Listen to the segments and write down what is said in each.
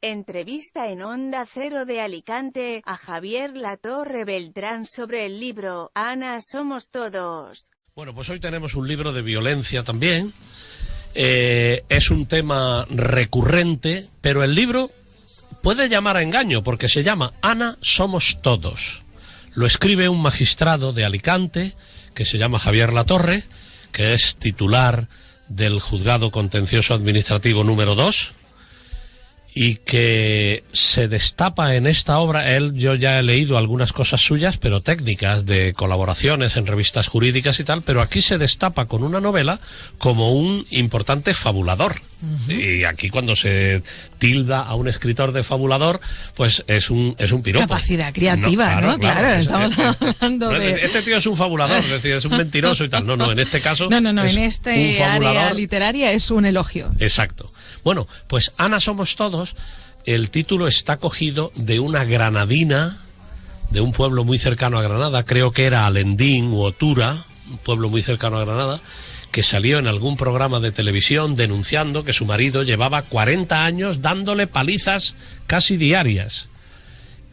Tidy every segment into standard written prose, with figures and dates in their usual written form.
Entrevista en Onda Cero de Alicante a Javier Latorre Beltrán sobre el libro Ana somos todos. Bueno, pues hoy tenemos un libro de violencia también. Es un tema recurrente, pero el libro puede llamar a engaño porque se llama Ana somos todos. Lo escribe un magistrado de Alicante que se llama Javier Latorre, que es titular del Juzgado Contencioso Administrativo número 2, y que se destapa en esta obra. Yo ya he leído algunas cosas suyas, pero técnicas, de colaboraciones en revistas jurídicas y tal, pero aquí se destapa con una novela como un importante fabulador. Y aquí cuando se tilda a un escritor de fabulador, pues es un piropo. Capacidad creativa, ¿no? Claro, estamos hablando de... Este tío es un fabulador, es decir, es un mentiroso y tal. No, en este caso... No, en este área literaria es un elogio. Exacto. Bueno, pues Ana somos todos, el título está cogido de una granadina, de un pueblo muy cercano a Granada, creo que era Alendín u Otura, un pueblo muy cercano a Granada, que salió en algún programa de televisión denunciando que su marido llevaba 40 años dándole palizas casi diarias.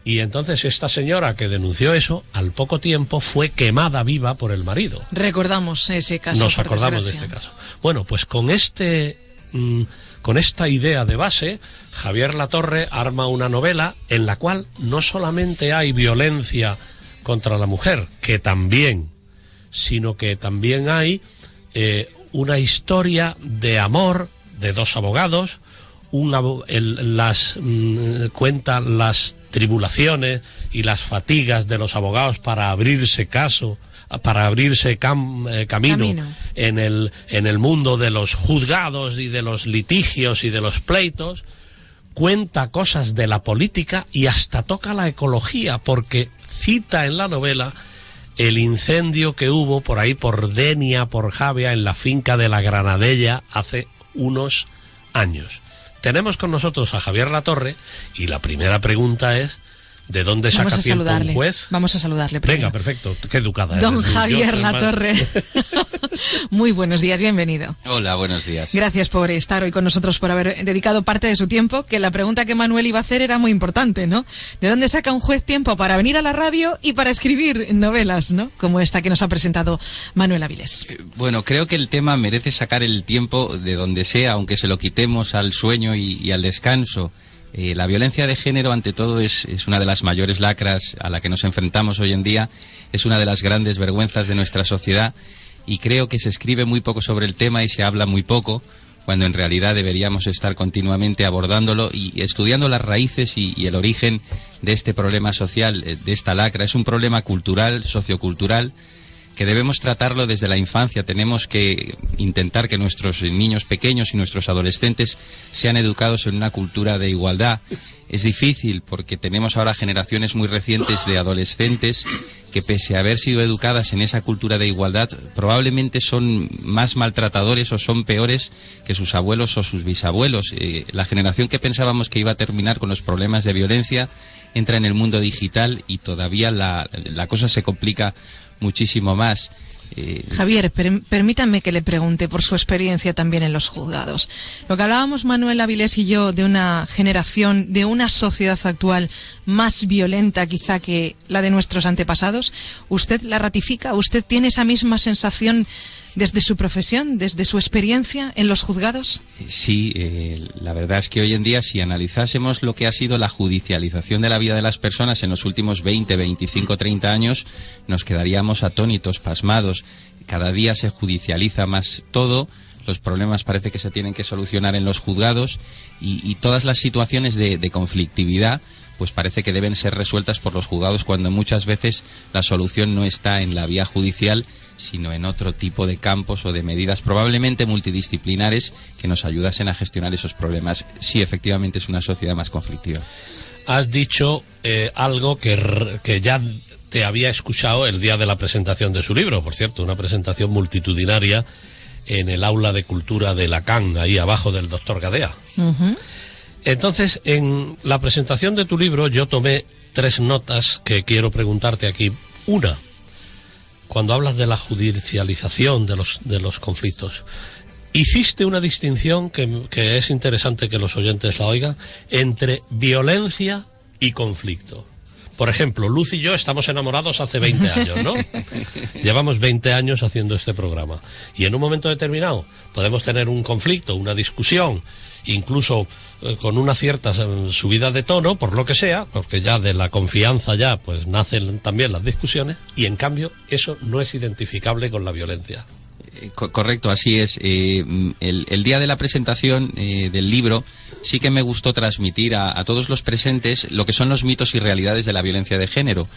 Y entonces esta señora que denunció eso, al poco tiempo fue quemada viva por el marido. Recordamos ese caso. Nos acordamos de este caso. Bueno, pues con esta idea de base, Javier Latorre arma una novela en la cual no solamente hay violencia contra la mujer, que también, sino que también hay una historia de amor de dos abogados. Cuenta las tribulaciones y las fatigas de los abogados para abrirse camino en el mundo de los juzgados y de los litigios y de los pleitos. Cuenta cosas de la política y hasta toca la ecología, porque cita en la novela el incendio que hubo por ahí, por Denia, por Javia, en la finca de la Granadella hace unos años. Tenemos con nosotros a Javier Latorre y la primera pregunta es: ¿de dónde saca tiempo un juez? Vamos a saludarle primero. Venga, perfecto. Qué educada. Don Javier Latorre. Muy buenos días, bienvenido. Hola, buenos días. Gracias por estar hoy con nosotros, por haber dedicado parte de su tiempo, que la pregunta que Manuel iba a hacer era muy importante, ¿no? ¿De dónde saca un juez tiempo para venir a la radio y para escribir novelas, ¿no? Como esta que nos ha presentado Manuel Avilés. Bueno, creo que el tema merece sacar el tiempo de donde sea, aunque se lo quitemos al sueño y al descanso. La violencia de género, ante todo, es una de las mayores lacras a la que nos enfrentamos hoy en día. Es una de las grandes vergüenzas de nuestra sociedad y creo que se escribe muy poco sobre el tema y se habla muy poco, cuando en realidad deberíamos estar continuamente abordándolo y estudiando las raíces y el origen de este problema social, de esta lacra. Es un problema cultural, sociocultural, que debemos tratarlo desde la infancia. Tenemos que intentar que nuestros niños pequeños y nuestros adolescentes sean educados en una cultura de igualdad. Es difícil porque tenemos ahora generaciones muy recientes de adolescentes que, pese a haber sido educadas en esa cultura de igualdad, probablemente son más maltratadores o son peores que sus abuelos o sus bisabuelos. La generación que pensábamos que iba a terminar con los problemas de violencia entra en el mundo digital y todavía la cosa se complica muchísimo más. Javier, permítanme que le pregunte por su experiencia también en los juzgados. Lo que hablábamos Manuel Avilés y yo de una generación, de una sociedad actual más violenta quizá que la de nuestros antepasados, ¿usted la ratifica? ¿Usted tiene esa misma sensación desde su profesión, desde su experiencia en los juzgados? Sí, la verdad es que hoy en día, si analizásemos lo que ha sido la judicialización de la vida de las personas en los últimos 20, 25, 30 años, nos quedaríamos atónitos, pasmados. Cada día se judicializa más todo, los problemas parece que se tienen que solucionar en los juzgados y todas las situaciones de conflictividad pues parece que deben ser resueltas por los juzgados, cuando muchas veces la solución no está en la vía judicial, sino en otro tipo de campos o de medidas probablemente multidisciplinares que nos ayudasen a gestionar esos problemas. Sí, efectivamente es una sociedad más conflictiva. Has dicho algo que ya te había escuchado el día de la presentación de su libro, por cierto, una presentación multitudinaria en el aula de cultura de Lacan, ahí abajo del doctor Gadea. Entonces, en la presentación de tu libro yo tomé 3 notas que quiero preguntarte aquí. Una, cuando hablas de la judicialización de los conflictos, hiciste una distinción que es interesante que los oyentes la oigan, entre violencia y conflicto. Por ejemplo, Luz y yo estamos enamorados hace 20 años, ¿no? Llevamos 20 años haciendo este programa. Y en un momento determinado podemos tener un conflicto, una discusión, incluso con una cierta subida de tono, por lo que sea, porque ya de la confianza ya pues nacen también las discusiones, y en cambio eso no es identificable con la violencia. Correcto, así es. El día de la presentación del libro sí que me gustó transmitir a todos los presentes lo que son los mitos y realidades de la violencia de género.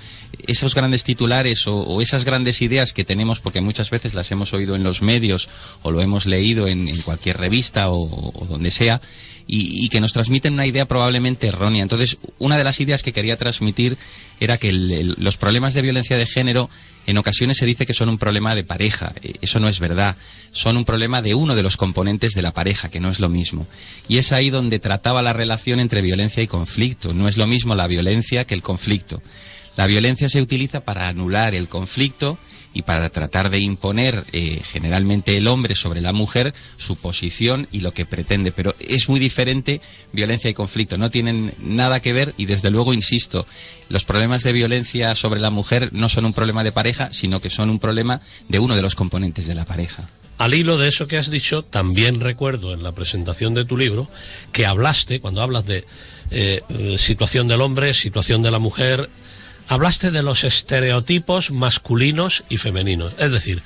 Esos grandes titulares o esas grandes ideas que tenemos, porque muchas veces las hemos oído en los medios o lo hemos leído en cualquier revista o donde sea, y que nos transmiten una idea probablemente errónea. Entonces, una de las ideas que quería transmitir era que los problemas de violencia de género en ocasiones se dice que son un problema de pareja. Eso no es verdad. Son un problema de uno de los componentes de la pareja, que no es lo mismo. Y es ahí donde trataba la relación entre violencia y conflicto. No es lo mismo la violencia que el conflicto. La violencia se utiliza para anular el conflicto y para tratar de imponer generalmente el hombre sobre la mujer su posición y lo que pretende, pero es muy diferente violencia y conflicto, no tienen nada que ver, y desde luego insisto, los problemas de violencia sobre la mujer no son un problema de pareja, sino que son un problema de uno de los componentes de la pareja. Al hilo de eso que has dicho, también recuerdo en la presentación de tu libro que hablaste, cuando hablas de situación del hombre, situación de la mujer, hablaste de los estereotipos masculinos y femeninos. Es decir,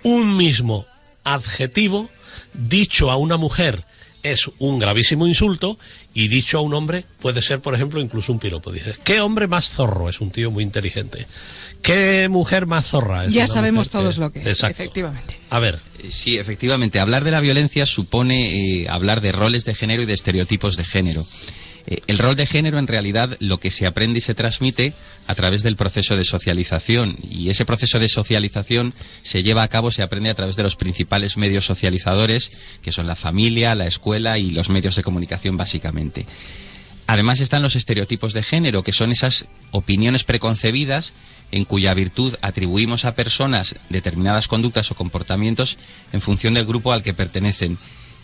un mismo adjetivo dicho a una mujer es un gravísimo insulto y dicho a un hombre puede ser, por ejemplo, incluso un piropo. Dices, ¿qué hombre más zorro? Es un tío muy inteligente. ¿Qué mujer más zorra? Es ya sabemos todos lo que es. Exacto. Efectivamente. A ver. Sí, efectivamente. Hablar de la violencia supone hablar de roles de género y de estereotipos de género. El rol de género, en realidad, lo que se aprende y se transmite a través del proceso de socialización, y ese proceso de socialización se lleva a cabo, se aprende a través de los principales medios socializadores, que son la familia, la escuela y los medios de comunicación, básicamente. Además están los estereotipos de género, que son esas opiniones preconcebidas en cuya virtud atribuimos a personas determinadas conductas o comportamientos en función del grupo al que pertenecen.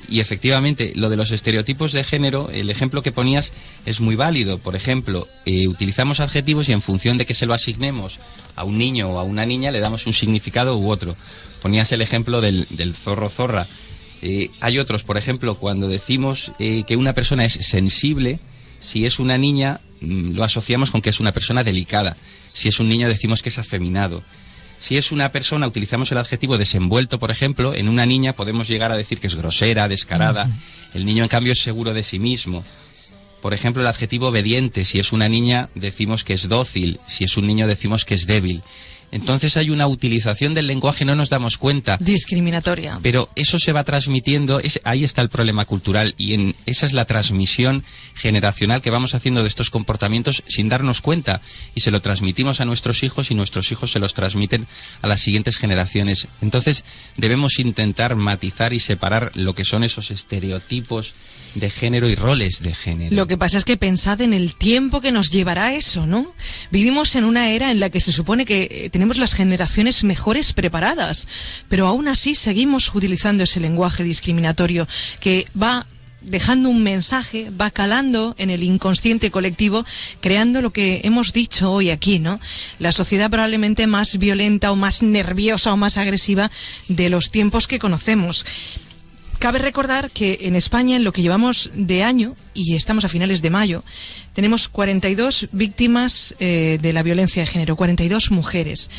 Y efectivamente, lo de los estereotipos de género, el ejemplo que ponías es muy válido. Por ejemplo, utilizamos adjetivos y en función de que se lo asignemos a un niño o a una niña le damos un significado u otro. Ponías el ejemplo del zorro-zorra. Hay otros, por ejemplo, cuando decimos que una persona es sensible, si es una niña lo asociamos con que es una persona delicada. Si es un niño decimos que es afeminado. Si es una persona, utilizamos el adjetivo desenvuelto, por ejemplo. En una niña podemos llegar a decir que es grosera, descarada. El niño, en cambio, es seguro de sí mismo. Por ejemplo, el adjetivo obediente. Si es una niña, decimos que es dócil. Si es un niño, decimos que es débil. Entonces hay una utilización del lenguaje, no nos damos cuenta. Discriminatoria. Pero eso se va transmitiendo, ahí está el problema cultural, y esa es la transmisión generacional que vamos haciendo de estos comportamientos sin darnos cuenta, y se lo transmitimos a nuestros hijos y nuestros hijos se los transmiten a las siguientes generaciones. Entonces debemos intentar matizar y separar lo que son esos estereotipos de género y roles de género. Lo que pasa es que pensad en el tiempo que nos llevará eso, ¿no? Vivimos en una era en la que se supone que tenemos las generaciones mejores preparadas, pero aún así seguimos utilizando ese lenguaje discriminatorio que va dejando un mensaje, va calando en el inconsciente colectivo, creando lo que hemos dicho hoy aquí, ¿no? La sociedad probablemente más violenta o más nerviosa o más agresiva de los tiempos que conocemos. Cabe recordar que en España, en lo que llevamos de año, y estamos a finales de mayo, tenemos 42 víctimas de la violencia de género, 42 mujeres,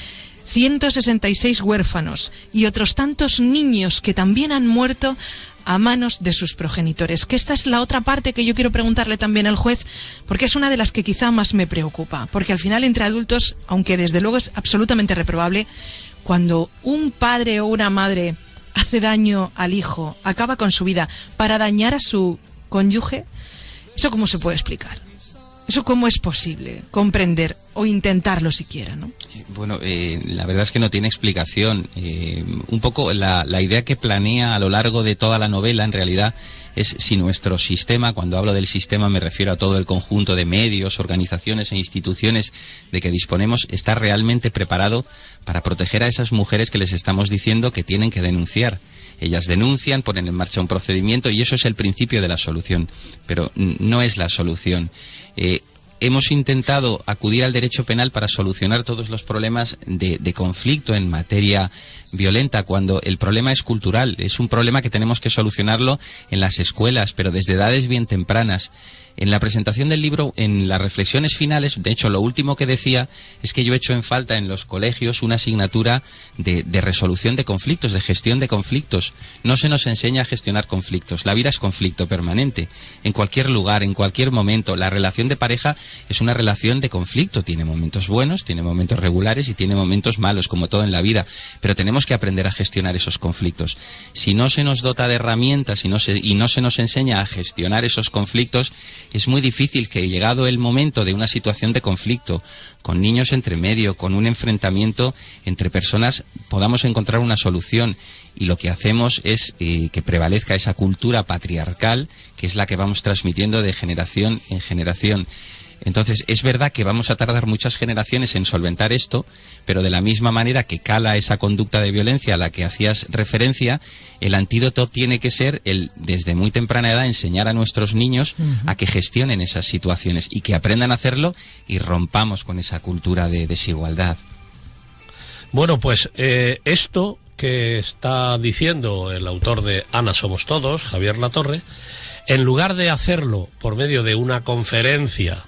166 huérfanos y otros tantos niños que también han muerto a manos de sus progenitores. Que esta es la otra parte que yo quiero preguntarle también al juez, porque es una de las que quizá más me preocupa. Porque al final, entre adultos, aunque desde luego es absolutamente reprobable, cuando un padre o una madre hace daño al hijo, acaba con su vida para dañar a su cónyuge, ¿eso cómo se puede explicar? ¿Eso cómo es posible comprender o intentarlo siquiera, ¿no? Bueno, la verdad es que no tiene explicación. Un poco la idea que planea a lo largo de toda la novela, en realidad, es si nuestro sistema, cuando hablo del sistema me refiero a todo el conjunto de medios, organizaciones e instituciones de que disponemos, está realmente preparado para proteger a esas mujeres que les estamos diciendo que tienen que denunciar. Ellas denuncian, ponen en marcha un procedimiento y eso es el principio de la solución, pero no es la solución. Hemos intentado acudir al derecho penal para solucionar todos los problemas de conflicto en materia violenta, cuando el problema es cultural. Es un problema que tenemos que solucionarlo en las escuelas, pero desde edades bien tempranas. En la presentación del libro, en las reflexiones finales, de hecho, lo último que decía es que yo he hecho en falta en los colegios una asignatura de resolución de conflictos, de gestión de conflictos. No se nos enseña a gestionar conflictos. La vida es conflicto permanente. En cualquier lugar, en cualquier momento. La relación de pareja es una relación de conflicto. Tiene momentos buenos, tiene momentos regulares y tiene momentos malos, como todo en la vida. Pero tenemos que aprender a gestionar esos conflictos. Si no se nos dota de herramientas y no se nos enseña a gestionar esos conflictos, es muy difícil que, llegado el momento de una situación de conflicto, con niños entre medio, con un enfrentamiento entre personas, podamos encontrar una solución. Y lo que hacemos es que prevalezca esa cultura patriarcal, que es la que vamos transmitiendo de generación en generación. Entonces, es verdad que vamos a tardar muchas generaciones en solventar esto, pero de la misma manera que cala esa conducta de violencia a la que hacías referencia, el antídoto tiene que ser desde muy temprana edad, enseñar a nuestros niños a que gestionen esas situaciones y que aprendan a hacerlo y rompamos con esa cultura de desigualdad. Bueno, pues esto que está diciendo el autor de Ana Somos Todos, Javier Latorre, en lugar de hacerlo por medio de una conferencia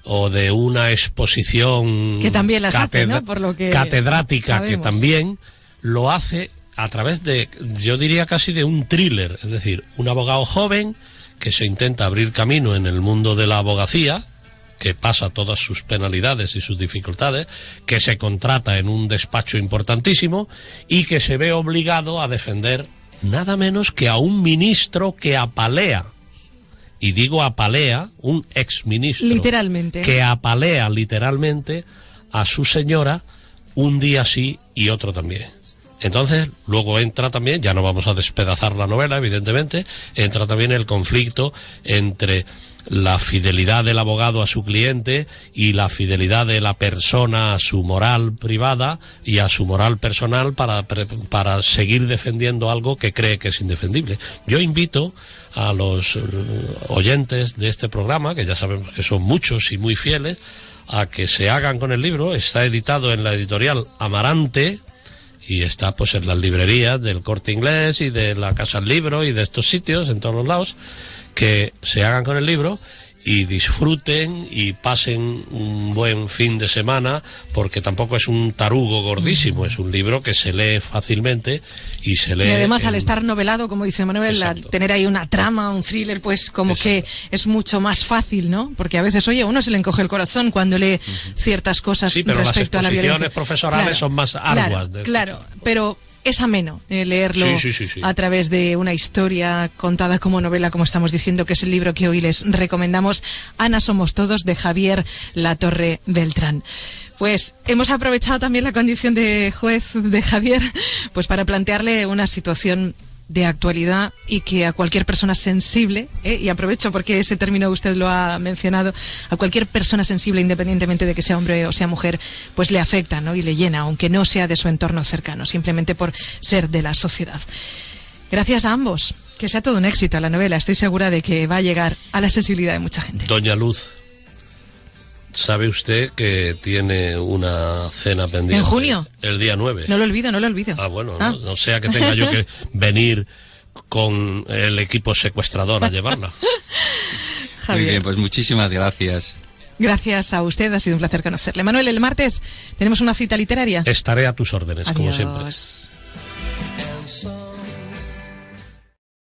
o de una exposición que también las hace, ¿no? Por lo que catedrática, sabemos, que también lo hace a través de, yo diría casi de un thriller, es decir, un abogado joven que se intenta abrir camino en el mundo de la abogacía, que pasa todas sus penalidades y sus dificultades, que se contrata en un despacho importantísimo y que se ve obligado a defender nada menos que a un ministro que apalea. Y digo apalea, un exministro. Literalmente. Que apalea literalmente a su señora un día sí y otro también. Entonces, luego entra también, ya no vamos a despedazar la novela, evidentemente, entra también el conflicto entre la fidelidad del abogado a su cliente y la fidelidad de la persona a su moral privada y a su moral personal para seguir defendiendo algo que cree que es indefendible. Yo invito a los oyentes de este programa, que ya sabemos que son muchos y muy fieles, a que se hagan con el libro. Está editado en la editorial Amarante y está pues en las librerías del Corte Inglés y de la Casa del Libro y de estos sitios, en todos los lados. Que se hagan con el libro y disfruten y pasen un buen fin de semana, porque tampoco es un tarugo gordísimo, es un libro que se lee fácilmente y se lee. Y además al estar novelado, como dice Manuel, al tener ahí una trama, un thriller, pues como que es mucho más fácil, ¿no? Porque a veces, oye, uno se le encoge el corazón cuando lee ciertas cosas respecto a la violencia. Las exposiciones profesorales son más arduas. Claro, pero es ameno leerlo sí. a través de una historia contada como novela, como estamos diciendo, que es el libro que hoy les recomendamos, Ana Somos Todos, de Javier Latorre Beltrán. Pues hemos aprovechado también la condición de juez de Javier, pues para plantearle una situación de actualidad y que a cualquier persona sensible, y aprovecho porque ese término usted lo ha mencionado, a cualquier persona sensible, independientemente de que sea hombre o sea mujer, pues le afecta, ¿no? Y le llena, aunque no sea de su entorno cercano, simplemente por ser de la sociedad. Gracias a ambos, que sea todo un éxito la novela, estoy segura de que va a llegar a la sensibilidad de mucha gente. Doña Luz, ¿sabe usted que tiene una cena pendiente? ¿En junio? El día 9. No lo olvido. Ah, bueno, no sea que tenga yo que venir con el equipo secuestrador a llevarla. Javier. Muy bien, pues muchísimas gracias. Gracias a usted, ha sido un placer conocerle. Manuel, el martes tenemos una cita literaria. Estaré a tus órdenes, Adiós. como siempre.